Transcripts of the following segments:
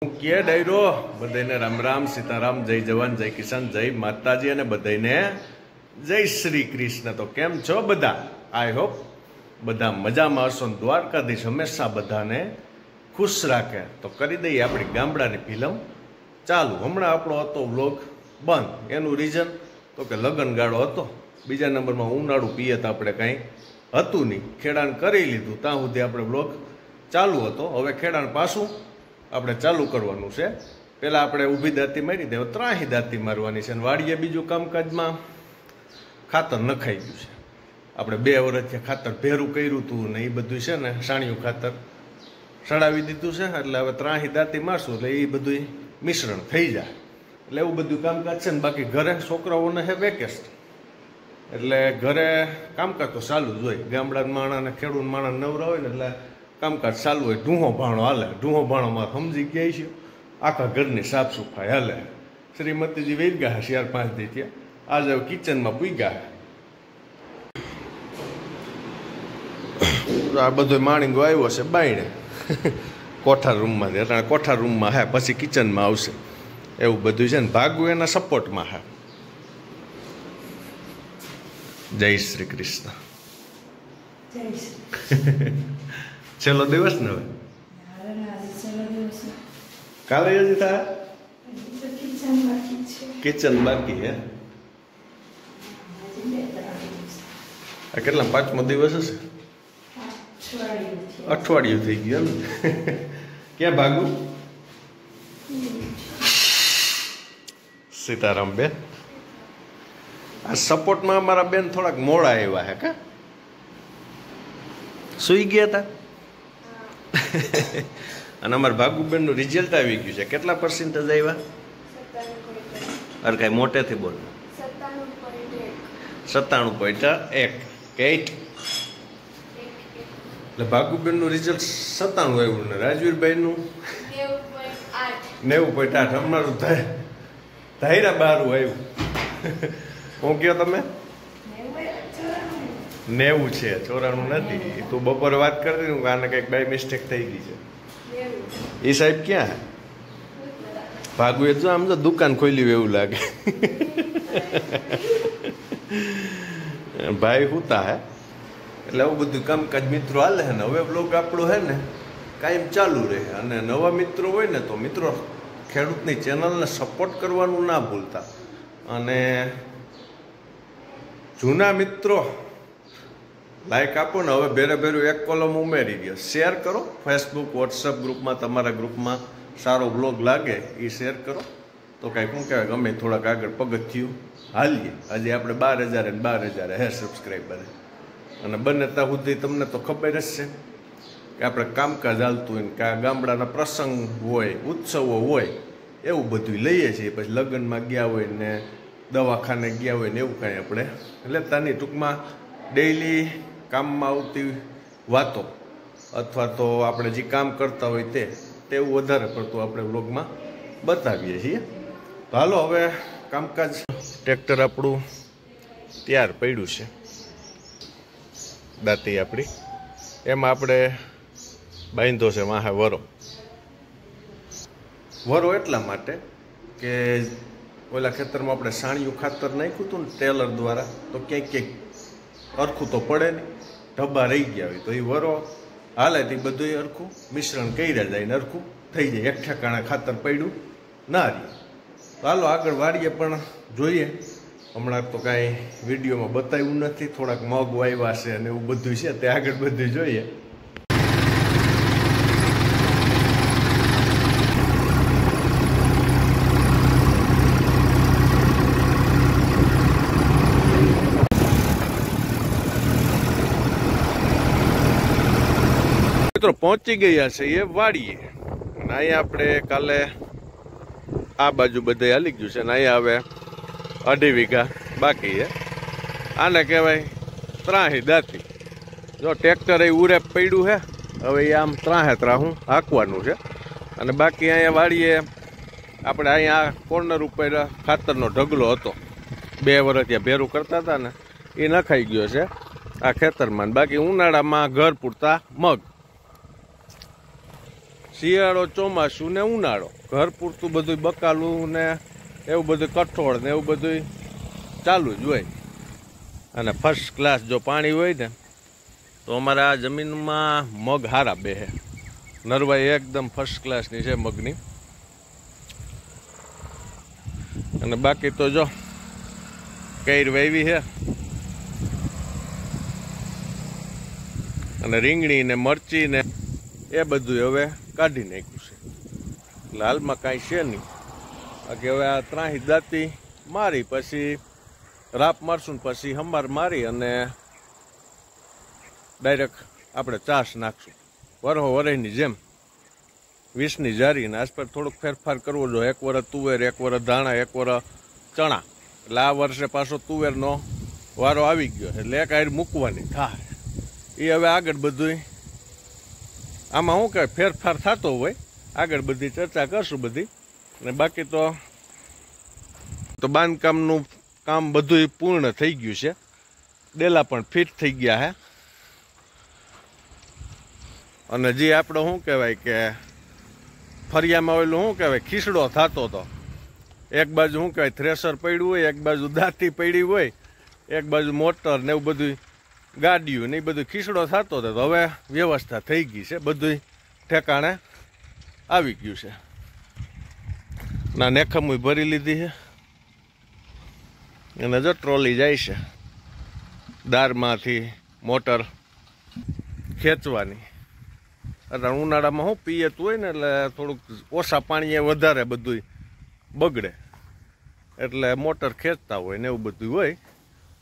કે ડાયરો બધાને રામ રામ સીતારામ જય જવાન જય કિસાન જય માતાજી અને બધાને જય શ્રી કૃષ્ણ। તો કેમ છો બધા? આઈ હોપ બધા મજામાં હશો। દ્વારકાધીશ હંમેશા બધાને ખુશ રાખે। તો કરી દઈએ આપણી ગામડાની ફિલ્મ ચાલુ। હમણાં આપણો હતો વ્લોગ બંધ, એનું રીઝન તો કે લગ્ન ગાળો હતો। બીજા નંબરમાં ઉનાળુ પિયત આપણે કાંઈ હતું નહીં, ખેડાણ કરી લીધું ત્યાં સુધી આપણે વ્લોગ ચાલુ હતો। હવે ખેડાણ પાછું આપણે ચાલુ કરવાનું છે। પહેલાં આપણે ઊભી દાંતી મારી દે, ત્રાહી દાંતી મારવાની છે। અને વાડીએ બીજું કામકાજમાં ખાતર નખાઈ ગયું છે। આપણે 2 વર્ષથી ખાતર ભેરું કર્યું હતું ને એ બધું છે ને સાણિયું ખાતર સડાવી દીધું છે। એટલે હવે ત્રાહી દાંતી મારશું એટલે એ બધું મિશ્રણ થઈ જાય, એટલે એવું બધું કામકાજ છે ને। બાકી ઘરે છોકરાઓને હે વેકેશન, એટલે ઘરે કામકાજ તો ચાલુ જ હોય। ગામડાના માણસને ખેડૂત માણસ નવરા હોય ને એટલે કામકાજ ચાલુ હોય। ઢૂંહો ભાણો હાલે, ઢૂંહો ભાણોમાં સમજી ગયા છે, આખા ઘરની સાફ સફાઈ હાલે। શ્રીમતીજી વહી ગયા 4-5 દી ત્યાં, આજે કિચનમાં પૂગ્યા। આ બધો માણીંગો આવ્યો છે બાયણે કોઠા રૂમમાંથી, એટલે કોઠા રૂમમાં હે, પછી કિચનમાં આવશે એવું બધું છે ને। ભાગવું એના સપોર્ટમાં હે। જય શ્રી કૃષ્ણ। છેલ્લો દિવસ ને હવે કાલે હજી થાય કિચન બાકી હે। આ કેટલા 5મો દિવસ હશે? અઠવાડિયું થઈ ગયું ને। ક્યાં ભાગું? સીતારામ બેન, આ સપોર્ટમાં અમારા બેન થોડાક મોડા આવ્યા હે કા? સુઈ ગયા હતા? અને અમારા ભાગુબેનનું રિઝલ્ટ આવી ગયું છે। કેટલા % આવ્યા? અરે કાંઈ મોટેથી બોલ। 97.1 કે 8? એટલે ભાગુબેનનું રિઝલ્ટ 97 આવ્યું ને રાજવીરભાઈનું 90.8। અમારું ધાયરા 12 આવ્યું। હું કહો તમે? 90 છે, 94 નથી। તું બપોરે વાત કરતી ને આને કંઈક બાય મિસ્ટેક થઈ ગઈ છે। એ સાહેબ ક્યાં હે? ભાગુ એ જો આમ તો દુકાન ખોલી એવું લાગે। ભાઈ હુતા હે, એટલે આવું બધું કામકાજ મિત્રો હાલે હે ને। હવે બ્લોગ આપણો હે ને કાયમ ચાલુ રહે। અને નવા મિત્રો હોય ને તો મિત્રો ખેડૂતની ચેનલને સપોર્ટ કરવાનું ના ભૂલતા। અને જૂના મિત્રો લાઈક આપો ને। હવે ભેરે ભેરું એક કોલમ ઉમેરી ગયો, શેર કરો ફેસબુક વોટ્સઅપ ગ્રુપમાં, તમારા ગ્રુપમાં સારો બ્લોગ લાગે એ શેર કરો તો કાંઈ શું કહેવાય, ગમે થોડાક આગળ પગથિયું હાલીએ। હજી આપણે 12,000 અને 12,000 હે સબસ્ક્રાઈબર। અને બને ત્યાં સુધી તમને તો ખબર જ છે કે આપણે કામકાજ હાલતું હોય ને કે આ ગામડાના પ્રસંગ હોય, ઉત્સવો હોય, એવું બધું લઈએ છીએ। પછી લગ્નમાં ગયા હોય ને દવાખાને ગયા હોય ને એવું કાંઈ આપણે લેતા નહીં। ટૂંકમાં ડેઈલી કામમાં આવતી વાતો અથવા તો આપણે જે કામ કરતા હોય તેવું વધારે પડતું આપણે વ્લોગમાં બતાવીએ છીએ। તો હાલો હવે કામકાજ, ટ્રેક્ટર આપણું તૈયાર પડ્યું છે, દાંતી આપણી, એમાં આપણે બાંધ્યો છે વાહે વરો। વરો એટલા માટે કે ઓલા ખેતરમાં આપણે સાણિયું ખાતર નાખ્યું હતું ને ટેલર દ્વારા, તો ક્યાંક ક્યાંક અરખું તો પડે નહીં, ઢબ્બા રહી ગયા હોય તો એ વરો હાલે તે બધું અરખું મિશ્રણ કર્યા જાય ને અરખું થઈ જાય, એક ઠેકાણે ખાતર પડ્યું ના રહે। તો હાલો આગળ વાડીએ પણ જોઈએ। હમણાં તો કાંઈ વિડીયોમાં બતાવ્યું નથી, થોડાક મગ વાવ્યા છે અને એવું બધું છે, તે આગળ બધું જોઈએ। મિત્રો પહોંચી ગયા છે એ વાડીએ, અને અહીંયા આપણે કાલે આ બાજુ બધે હાલી ગયું છે ને અહીંયા હવે 2.5 વીઘા બાકી છે। આને કહેવાય ત્રાહી દાંતી। જો ટ્રેક્ટર એ ઉરે પડ્યું છે, હવે એ આમ ત્રાહું હાંકવાનું છે। અને બાકી અહીંયા વાડીએ આપણે અહીંયા કોર્નર ઉપર ખાતરનો ઢગલો હતો, 2 વર્ષ ત્યાં ભેરું કરતા હતા ને એ નખાઈ ગયો છે આ ખેતરમાં। બાકી ઉનાળામાં ઘર પૂરતા મગ શિયાળો, ચોમાસું ને ઉનાળો, ઘર પૂરતું બધું બકાલું ને એવું બધું કઠોળ ને એવું બધું ચાલુ જ હોય. અને ફર્સ્ટ ક્લાસ જો પાણી હોય ને તો અમારા આ જમીનમાં મગ હારા બેહે. નરવાઈ એકદમ ફર્સ્ટ ક્લાસની છે મગની. અને બાકી તો જો કેર વાવી છે અને રીંગણી ને મરચી ને એ બધું હવે કાઢી નાખ્યું છે. એટલે હાલમાં કાંઈ છે નહીં. બાકી હવે આ ત્રાહી દાંતી મારી પછી રાપ મારશું પછી હમાર મારી અને ડાયરેક્ટ આપણે ચાસ નાખશું વરહો વરહીની જેમ 20ની જારી. ને આસપાસ થોડોક ફેરફાર કરવો જોઈએ. એક વરસ તુવેર, એક વરસ ધાણા, એક વરસ ચણા. એટલે આ વર્ષે પાછો તુવેરનો વારો આવી ગયો એટલે એક આયર મૂકવાની થાય. એ હવે આગળ બધું આમાં શું કહે ફેરફાર થતો હોય આગળ બધી ચર્ચા કરશું બધી. ને બાકી તો બાંધકામનું કામ બધું પૂર્ણ થઈ ગયું છે. ડેલા પણ ફિટ થઈ ગયા છે. અને જે આપણો શું કહેવાય કે ફરિયામાં ઓલું શું કહેવાય ખીસડો થતો હતો. એક બાજુ શું કહેવાય થ્રેસર પડ્યું હોય, એક બાજુ દાંતી પડી હોય, એક બાજુ મોટર ને એવું બધું ગાડીયું ને એ બધું ખીસડો થતો હતો. તો હવે વ્યવસ્થા થઈ ગઈ છે, બધું ઠેકાણે આવી ગયું છે. ના નેખમું ભરી લીધી છે અને જો ટ્રોલી જાય છે દારમાંથી મોટર ખેંચવાની. એટલે ઉનાળામાં શું પિયત હોય ને એટલે થોડુંક ઓછા પાણીએ વધારે બધું બગડે એટલે મોટર ખેંચતા હોય ને એવું બધું હોય.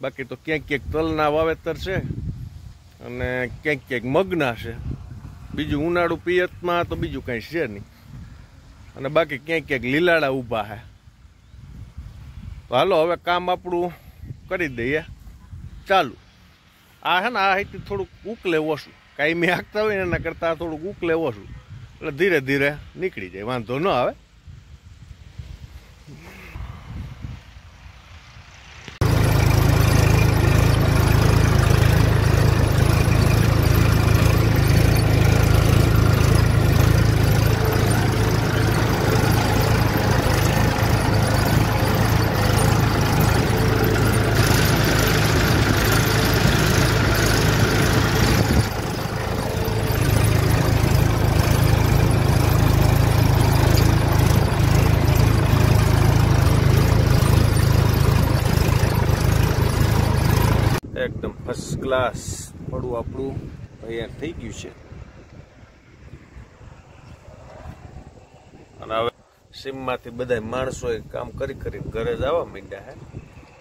બાકી તો ક્યાંક ક્યાંક તલના વાવેતર છે અને ક્યાંક ક્યાંક મગના છે. બીજું ઉનાળુ પિયતમાં તો બીજું કાંઈ છે નહીં. અને બાકી ક્યાંક ક્યાંક લીલાડા ઊભા છે. તો હાલો હવે કામ આપણું કરી દઈએ ચાલુ. આ છે ને આ અહીંથી થોડુંક ઉકલે ઓછું કાંઈ હાંકતા હોય ને એના કરતાં થોડુંક ઉકલે ઓછું એટલે ધીરે ધીરે નીકળી જાય, વાંધો ન આવે. એકદમ ફર્સ્ટ ક્લાસ પડું આપણું તૈયાર થઈ ગયું છે. અને હવે સીમમાંથી બધા માણસો કામ કરી કરીને ઘરે જ આવવા માંડ્યા હે.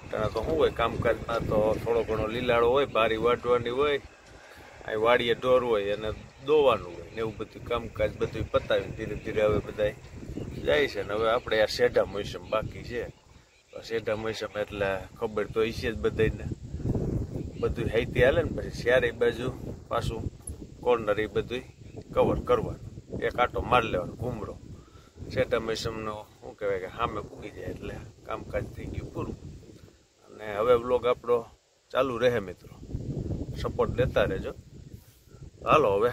ત્યાં તો શું હોય કામકાજમાં તો થોડો ઘણો લીલાડો હોય, બારી વાટવાની હોય, અહીં વાડીએ ઢોર હોય અને દોવાનું હોય ને એવું બધું કામકાજ બધું પતાવીને ધીરે ધીરે હવે બધા જાય છે. ને હવે આપણે આ શેઢા મોસમ બાકી છે. શેઢા મોસમ એટલે ખબર તો હશે જ બધાને. બધું હાઈથી હાલે ને પછી ચારે બાજુ પાછું કોર્નર એ બધું કવર કરવાનું, એક આટો મારી લેવાનો ઘૂમડો. શેઢા મોસમનો શું કહેવાય કે સામે પૂગી જાય એટલે કામકાજ થઈ ગયું પૂરું. અને હવે વ્લોગ આપણો ચાલુ રહે મિત્રો, સપોર્ટ દેતા રહેજો. હાલો હવે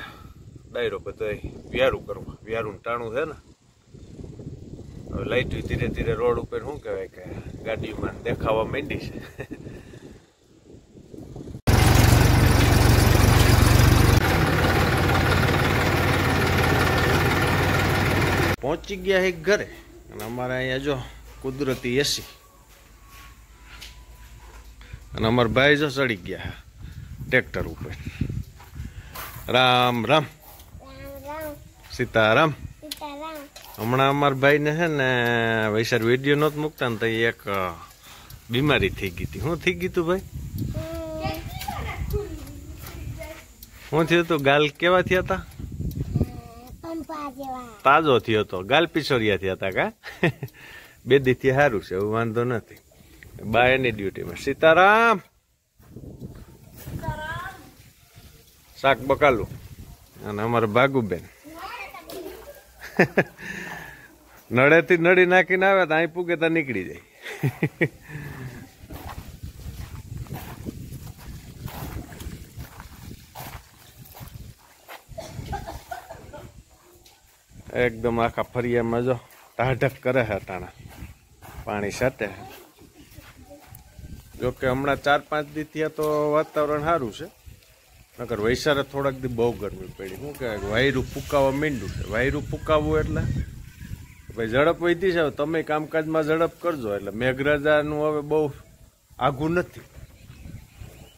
ડાયરો બધો વ્યારું કરવા. વ્યારું ટાણું છે ને હવે લાઈટ ધીરે ધીરે રોડ ઉપર શું કહેવાય કે ગાડીમાં દેખાવા માંડી છે. પહોંચી ગયા એક ઘરે અને અમારે અહીંયા જો કુદરતી એસી અને અમારા ભાઈ જો ચડી ગયા ટ્રેક્ટર ઉપર. રામ રામ સીતારામ. હમણાં અમારા ભાઈને છે ને વૈસાર વિડીયો નહોતો મૂકતા ને તો એક બીમારી થઈ ગઈ હતી. શું થઈ ગયું તું ભાઈ? શું થયું તું? ગાલ કેવા થયા હતા? તાજો થયો હતો, ગાલ પિછોરિયા થયા હતા કા? બે દીથી સારું છે, એવું વાંધો નથી. બા એની ડ્યુટીમાં. સીતારામ. શાક બકાલું અને અમારા ભાગુબેન નળેથી નળી નાખીને આવે તો અહીં પૂગે તો નીકળી જાય. એકદમ આખા ફરિયામાં જો ટાઢક કરે છે અટાણા પાણી સાથે. જોકે હમણાં 4-5 દી થયા તો વાતાવરણ સારું છે, નકર વૈસારે થોડાક દી બહુ ગરમી પડી. શું કહેવાય, વાયરું ફૂંકાવા માંડ્યું છે. વાયરું ફૂંકાવવું એટલે ભાઈ ઝડપ વધી છે. તમે કામકાજમાં ઝડપ કરજો. એટલે મેઘરાજાનું હવે બહુ આઘું નથી,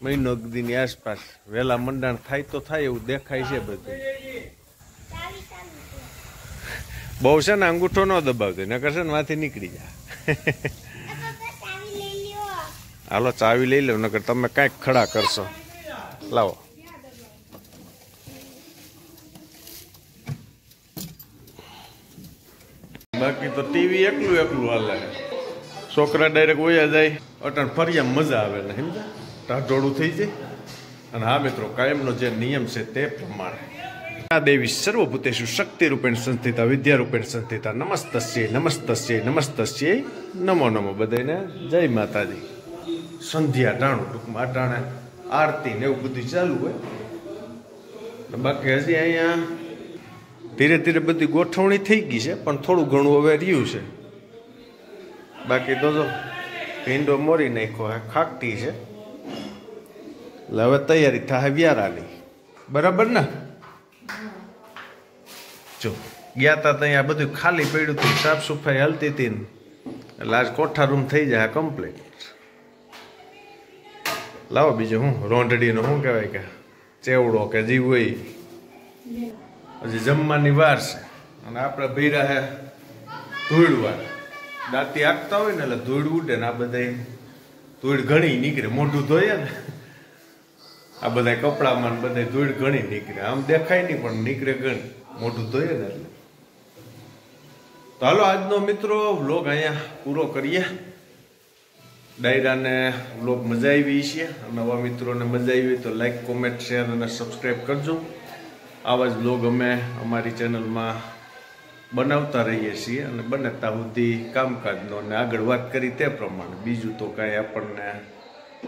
મહિનો દીની આસપાસ વહેલા મંડાણ થાય તો થાય એવું દેખાય છે બધું. બહુ છે ને અંગૂઠો ન દબાવતો, નકર છે ને માંથી નીકળી જાય. હાલો ચાવી લઈ લો, નકર તમે કાંઈક ખડા કરશો. લાવો. બાકી તો ટીવી એકલું એકલું હાલે. છોકરા ડાયરેક્ટ વયા જાય. અટાણ ફરિયામ મજા આવે ને, સમજા ટાઢોળું થઈ જાય. અને હા મિત્રો, કાયમનો જે નિયમ છે તે પ્રમાણે દેવી સર્વભૂતેષુ શક્તિ રૂપેણ સંસ્થિતા વિદ્યા રૂપેણ સંસ્થિતા નમસ્તસ્ય નમસ્તસ્ય નમસ્તસ્ય નમો નમો. બધાને જય માતાજી. સંધ્યા ટાણું ટૂંકમાં અટાણે આરતી ને એવું બધું ચાલુ હોય. બાકી હજી અહીંયા ધીરે ધીરે બધી ગોઠવણી થઈ ગઈ છે, પણ થોડું ઘણું હવે રહ્યું છે. બાકી તો જો ભીંડો મોરી નાખ્યો ખાકટી છે, એટલે હવે તૈયારી થાય વ્યારાની. બરાબર ને? જો ગયા તા ત્યાં બધું ખાલી પડ્યું હતું, સાફ સફાઈ હલતી હતી ને, એટલે આજ કોઠા રૂમ થઈ જાય કમ્પ્લીટ. લાવો બીજું હું રોંઢડીનો શું કહેવાય કે ચેવડો કે જીવ હોય. હજી જમવાની વાર છે, અને આપણે ભીરા હે ધૂળવાર દાંતી આંકતા હોય ને, એટલે ધૂળ ઉડે ને આ બધા ધૂળ ઘણી નીકળે. મોઢું ધોઈએ ને આ બધા કપડામાં બધા ધૂળ ઘણી નીકળે. આમ દેખાય નહીં પણ નીકળે ઘણી, મોઢું ધોઈએ ને એટલે. તો હાલો આજનો મિત્રો વ્લોગ અહીંયા પૂરો કરીએ. ડાયરાને વ્લોગ મજા આવી છે. નવા મિત્રોને મજા આવી તો લાઈક, કોમેન્ટ, શેર અને સબસ્ક્રાઈબ કરજો. આવા જ વ્લોગ અમે અમારી ચેનલમાં બનાવતા રહીએ છીએ, અને બનતા સુધી કામકાજનો અને આગળ વાત કરી તે પ્રમાણે. બીજું તો કાંઈ આપણને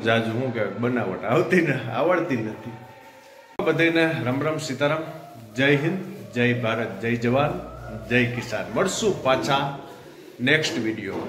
જાજુ શું કહેવાય બનાવટ આવડતી નથી. બધાને રામ રામ સીતારામ. જય હિન્દ, જય ભારત, જય જવાન, જય કિસાન. મળશું પાછા નેક્સ્ટ વિડીયો.